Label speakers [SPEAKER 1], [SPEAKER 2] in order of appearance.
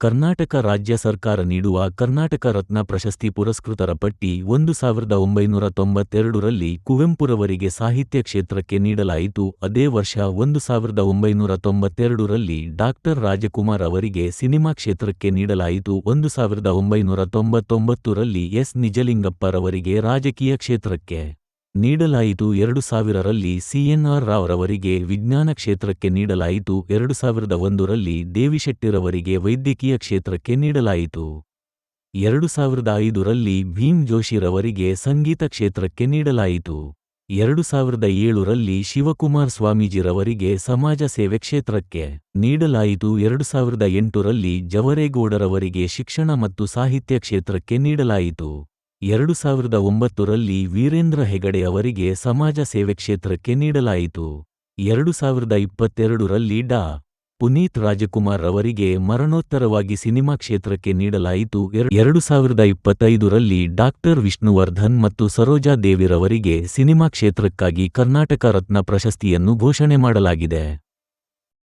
[SPEAKER 1] ಕರ್ನಾಟಕ ರಾಜ್ಯ ಸರ್ಕಾರ ನೀಡುವ ಕರ್ನಾಟಕ ರತ್ನ ಪ್ರಶಸ್ತಿ ಪುರಸ್ಕೃತರ ಪಟ್ಟಿ 1992ರಲ್ಲಿ ಕುವೆಂಪುರವರಿಗೆ ಸಾಹಿತ್ಯ ಕ್ಷೇತ್ರಕ್ಕೆ ನೀಡಲಾಯಿತು. ಅದೇ ವರ್ಷ 1992ರಲ್ಲಿ ಡಾ. ರಾಜಕುಮಾರ್ ಅವರಿಗೆ ಸಿನಿಮಾ ಕ್ಷೇತ್ರಕ್ಕೆ ನೀಡಲಾಯಿತು. 1999ರಲ್ಲಿ ಎಸ್. ನಿಜಲಿಂಗಪ್ಪರವರಿಗೆ ರಾಜಕೀಯ ಕ್ಷೇತ್ರಕ್ಕೆ ನೀಡಲಾಯಿತು. 2000ರಲ್ಲಿ ಸಿ.ಎನ್.ಆರ್. ರಾವ್ ರವರಿಗೆ ವಿಜ್ಞಾನ ಕ್ಷೇತ್ರಕ್ಕೆ ನೀಡಲಾಯಿತು. 2001ರಲ್ಲಿ ದೇವಿಶೆಟ್ಟಿರವರಿಗೆ ವೈದ್ಯಕೀಯ ಕ್ಷೇತ್ರಕ್ಕೆ ನೀಡಲಾಯಿತು. 2005ರಲ್ಲಿ ಭೀಮ್ ಜೋಶಿರವರಿಗೆ ಸಂಗೀತ ಕ್ಷೇತ್ರಕ್ಕೆ ನೀಡಲಾಯಿತು. 2007ರಲ್ಲಿ ಶಿವಕುಮಾರ್ ಸ್ವಾಮೀಜಿರವರಿಗೆ ಸಮಾಜ ಸೇವೆ ಕ್ಷೇತ್ರಕ್ಕೆ ನೀಡಲಾಯಿತು. 2008ರಲ್ಲಿ ಜವರೇಗೌಡರವರಿಗೆ ಶಿಕ್ಷಣ ಮತ್ತು ಸಾಹಿತ್ಯ ಕ್ಷೇತ್ರಕ್ಕೆ ನೀಡಲಾಯಿತು. 2009ರಲ್ಲಿ ವೀರೇಂದ್ರ ಹೆಗಡೆ ಅವರಿಗೆ ಸಮಾಜ ಸೇವೆ ಕ್ಷೇತ್ರಕ್ಕೆ ನೀಡಲಾಯಿತು. 2022ರಲ್ಲಿ ಡಾ. ಪುನೀತ್ ರಾಜಕುಮಾರ್ ರವರಿಗೆ ಮರಣೋತ್ತರವಾಗಿ ಸಿನಿಮಾ ಕ್ಷೇತ್ರಕ್ಕೆ ನೀಡಲಾಯಿತು. 2025ರಲ್ಲಿ ಡಾ. ವಿಷ್ಣುವರ್ಧನ್ ಮತ್ತು ಸರೋಜಾ ದೇವಿರವರಿಗೆ ಸಿನಿಮಾ ಕ್ಷೇತ್ರಕ್ಕಾಗಿ ಕರ್ನಾಟಕ ರತ್ನ ಪ್ರಶಸ್ತಿಯನ್ನು ಘೋಷಣೆ ಮಾಡಲಾಗಿದೆ.